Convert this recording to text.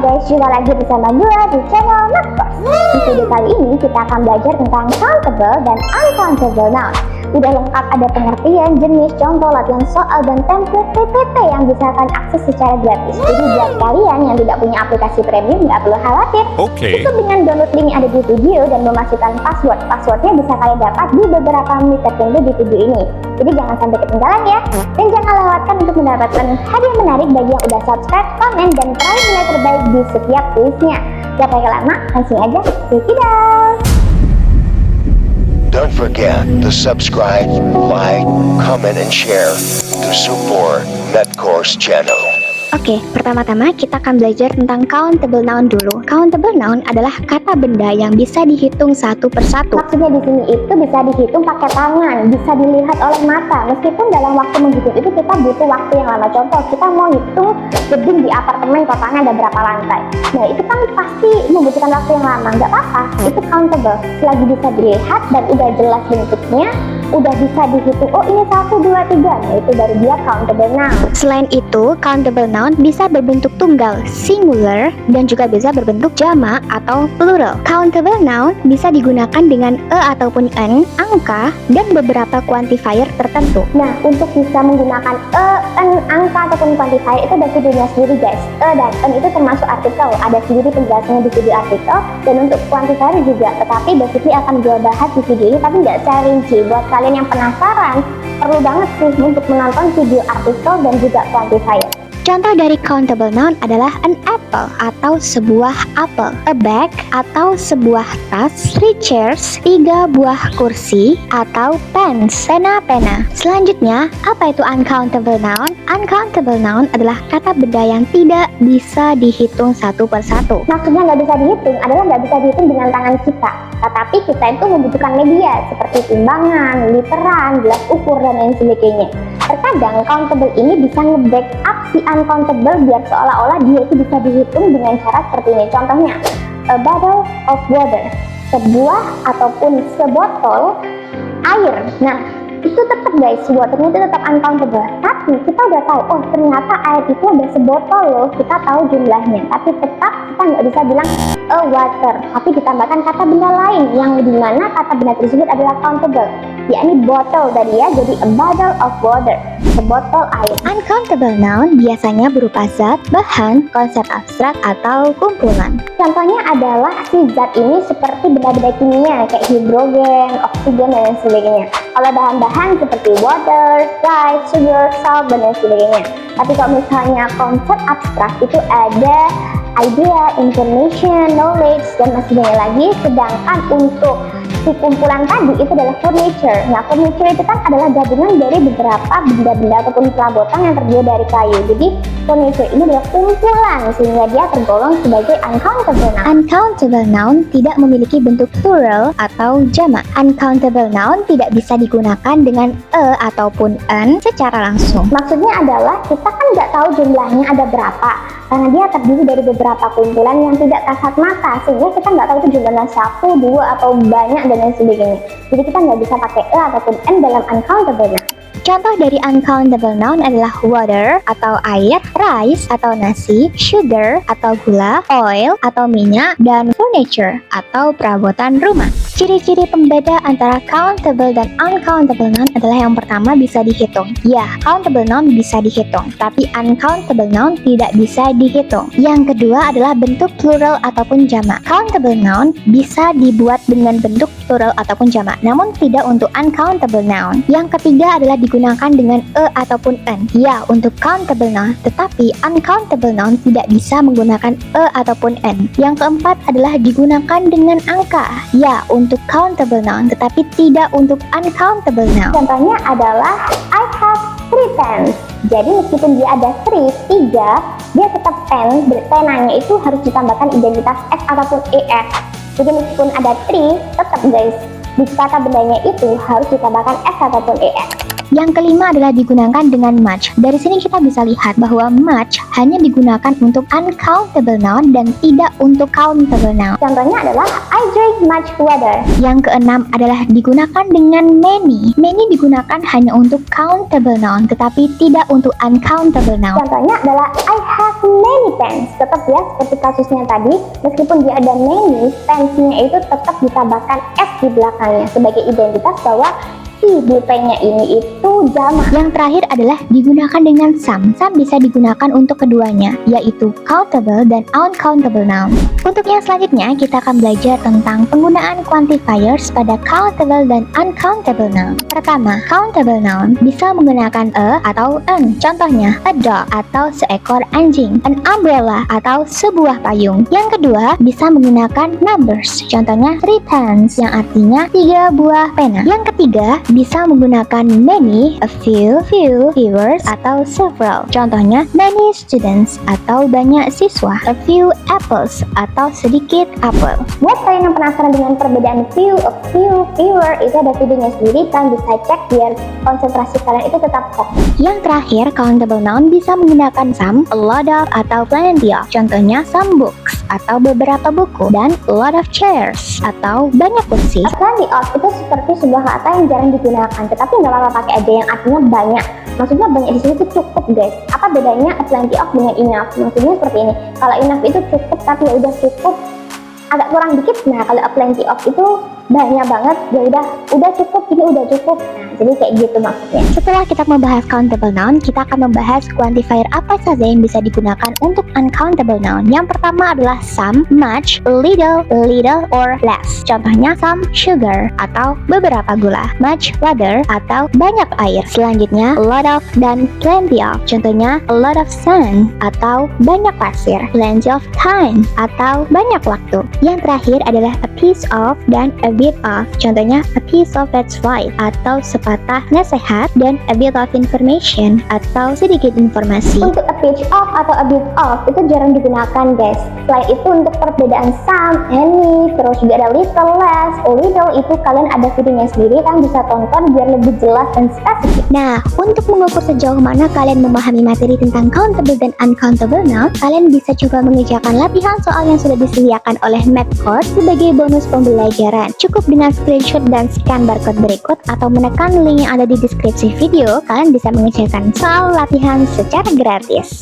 guys, jumpa lagi bersama gue di channel Matkos. Di video kali ini kita akan belajar tentang countable dan uncountable noun. Udah lengkap ada pengertian, jenis, contoh, latihan soal, dan template PPT yang bisa kalian akses secara gratis. Jadi buat kalian yang tidak punya aplikasi premium nggak perlu khawatir. Cukup dengan download link yang ada di video dan memasukkan password. Passwordnya bisa kalian dapat di beberapa menit tertentu di video ini. Jadi jangan sampai ketinggalan ya. Dan jangan lewatkan untuk mendapatkan hadiah menarik bagi yang udah subscribe, komen, dan peraih nilai terbaik di setiap kuisnya. Gak pakai lama, langsung aja check it out. Don't forget to subscribe, like, comment, and share to support Matkos channel. Oke, pertama-tama kita akan belajar tentang countable noun dulu. Countable noun adalah kata benda yang bisa dihitung satu persatu. Maksudnya di sini itu bisa dihitung pakai tangan, bisa dilihat oleh mata. Meskipun dalam waktu menghitung itu kita butuh waktu yang lama. Contoh, kita mau hitung gedung di apartemen totalnya ada berapa lantai. Nah, itu kan pasti membutuhkan waktu yang lama. Nggak apa-apa, itu countable. Selagi bisa dilihat dan udah jelas bentuknya, udah bisa dihitung, oh ini 1, 2, 3, nah itu baru dia countable noun. Selain itu, countable noun bisa berbentuk tunggal, singular, dan juga bisa berbentuk jamak atau plural. Countable noun bisa digunakan dengan ataupun an, angka, dan beberapa quantifier tertentu. Nah, untuk bisa menggunakan an, angka, ataupun quantifier itu ada videonya sendiri guys. Dan an itu termasuk artikel, ada sendiri penjelasannya di video artikel, dan untuk quantifier juga, tetapi basically akan gue bahas di video ini, tapi nggak secara rinci. Buat kalian yang penasaran, perlu banget sih untuk menonton video artikel dan juga quantifier. Contoh dari countable noun adalah an apple atau sebuah apel, a bag atau sebuah tas, 3 chairs, 3 buah kursi, atau pens, pena-pena. Selanjutnya, apa itu uncountable noun? Uncountable noun adalah kata benda yang tidak bisa dihitung satu persatu. Maksudnya nggak bisa dihitung adalah nggak bisa dihitung dengan tangan kita. Tetapi kita itu membutuhkan media seperti timbangan, literan, gelas ukur, dan lain sebagainya. Terkadang countable ini bisa nge-backup si uncountable biar seolah-olah dia itu bisa dihitung dengan cara seperti ini. Contohnya, a bottle of water, sebuah ataupun sebotol air. Nah, itu tetap guys, waternya itu tetap uncountable. Tapi kita udah tahu, oh ternyata air itu ada sebotol loh, kita tahu jumlahnya. Tapi tetap kita nggak bisa bilang a water, tapi ditambahkan kata benda lain yang dimana kata benda tersebut adalah countable, yakni botol tadi ya, jadi a bottle of water, sebotol air. Uncountable noun biasanya berupa zat, bahan, konsep abstrak, atau kumpulan. Contohnya adalah si zat ini seperti benda-benda kimia kayak hidrogen, oksigen, dan lain sebagainya. Kalau bahan-bahan seperti water, rice, sugar, salt, dan lain sebagainya. Tapi kalau misalnya konsep abstrak itu ada idea, information, knowledge, dan masih banyak lagi. Sedangkan untuk si kumpulan tadi itu adalah furniture. Nah, furniture itu kan adalah gabungan dari beberapa benda-benda ataupun perabotan yang terdiri dari kayu. Jadi furniture ini adalah kumpulan sehingga dia tergolong sebagai uncountable noun. Uncountable noun tidak memiliki bentuk plural atau jamak. Uncountable noun tidak bisa digunakan dengan ataupun an secara langsung. Maksudnya adalah kita kan nggak tahu jumlahnya ada berapa, karena dia terdiri dari beberapa kumpulan yang tidak kasat mata, sehingga kita nggak tahu itu jumlahnya 1, 2, atau banyak, dan lain sebagainya. Jadi kita nggak bisa pakai ataupun n dalam uncountable noun. Contoh dari uncountable noun adalah water atau air, rice atau nasi, sugar atau gula, oil atau minyak, dan furniture atau perabotan rumah. Ciri-ciri pembeda antara countable dan uncountable noun adalah yang pertama bisa dihitung. Ya, countable noun bisa dihitung, tapi uncountable noun tidak bisa dihitung. Yang kedua adalah bentuk plural ataupun jamak. Countable noun bisa dibuat dengan bentuk plural ataupun jamak, namun tidak untuk uncountable noun. Yang ketiga adalah digunakan dengan ataupun an. Ya, untuk countable noun, tetapi uncountable noun tidak bisa menggunakan ataupun an. Yang keempat adalah digunakan dengan angka. Ya, untuk countable noun, tetapi tidak untuk uncountable noun. Contohnya adalah I have 3 pens. Jadi meskipun dia ada 3, dia tetap pen. Penanya itu harus ditambahkan identitas s ataupun es. Jadi meskipun ada 3, tetap guys, di kata bendanya itu harus ditambahkan s ataupun es. Yang kelima adalah digunakan dengan much. Dari sini kita bisa lihat bahwa much hanya digunakan untuk uncountable noun dan tidak untuk countable noun. Contohnya adalah I drink much water. Yang keenam adalah digunakan dengan many. Many digunakan hanya untuk countable noun tetapi tidak untuk uncountable noun. Contohnya adalah I have many pens. Tetap ya, seperti kasusnya tadi, meskipun dia ada many, pensnya itu tetap ditambahkan s di belakangnya sebagai identitas bahwa si pulpennya ini itu jamak. Yang terakhir adalah digunakan dengan some. Some bisa digunakan untuk keduanya, yaitu countable dan uncountable noun. Untuk yang selanjutnya, kita akan belajar tentang penggunaan quantifiers pada countable dan uncountable noun. Pertama, countable noun bisa menggunakan a atau an. Contohnya, a dog atau seekor anjing, an umbrella atau sebuah payung. Yang kedua, bisa menggunakan numbers. Contohnya, 3 pens yang artinya 3 buah pena. Yang ketiga, bisa menggunakan many, a few, fewers, atau several. Contohnya, many students atau banyak siswa, a few apples atau sedikit apel. Buat kalian yang penasaran dengan perbedaan few, a few, fewer, itu ada videonya sendiri, kalian bisa cek biar konsentrasi kalian itu tetap fokus. Yang terakhir, countable noun bisa menggunakan some, a lot of, atau plenty of. Contohnya, some books atau beberapa buku, dan a lot of chairs atau banyak kursi. A plenty of itu seperti sebuah kata yang jarang digunakan, tetapi nggak apa-apa pakai aja yang artinya banyak. Maksudnya banyak di sini itu cukup, guys. Apa bedanya a plenty of dengan enough? Maksudnya seperti ini. Kalau enough itu cukup, tapi ya udah cukup, agak kurang dikit. Nah, kalau a plenty of itu banyak banget, ya udah cukup, ini udah cukup. Nah, jadi kayak gitu maksudnya. Setelah kita membahas countable noun, kita akan membahas quantifier apa saja yang bisa digunakan untuk uncountable noun. Yang pertama adalah some, much, little, or less. Contohnya, some sugar atau beberapa gula, much water atau banyak air. Selanjutnya, a lot of dan plenty of. Contohnya, a lot of sun atau banyak pasir, plenty of time atau banyak waktu. Yang terakhir adalah a piece of dan a bit of. Contohnya, a piece of advice atau sepatah nasihat, dan a bit of information atau sedikit informasi. Untuk a piece of atau a bit of itu jarang digunakan, guys. Selain itu, untuk perbedaan some, any, terus juga ada little, less, little, itu kalian ada videonya sendiri, kalian bisa tonton biar lebih jelas dan spesifik. Nah, untuk mengukur sejauh mana kalian memahami materi tentang countable dan uncountable noun, kalian bisa coba mengerjakan latihan soal yang sudah disediakan oleh Mathcourse sebagai bonus pembelajaran. Cukup dengan screenshot dan scan barcode berikut atau menekan link yang ada di deskripsi video, kalian bisa mengerjakan soal latihan secara gratis.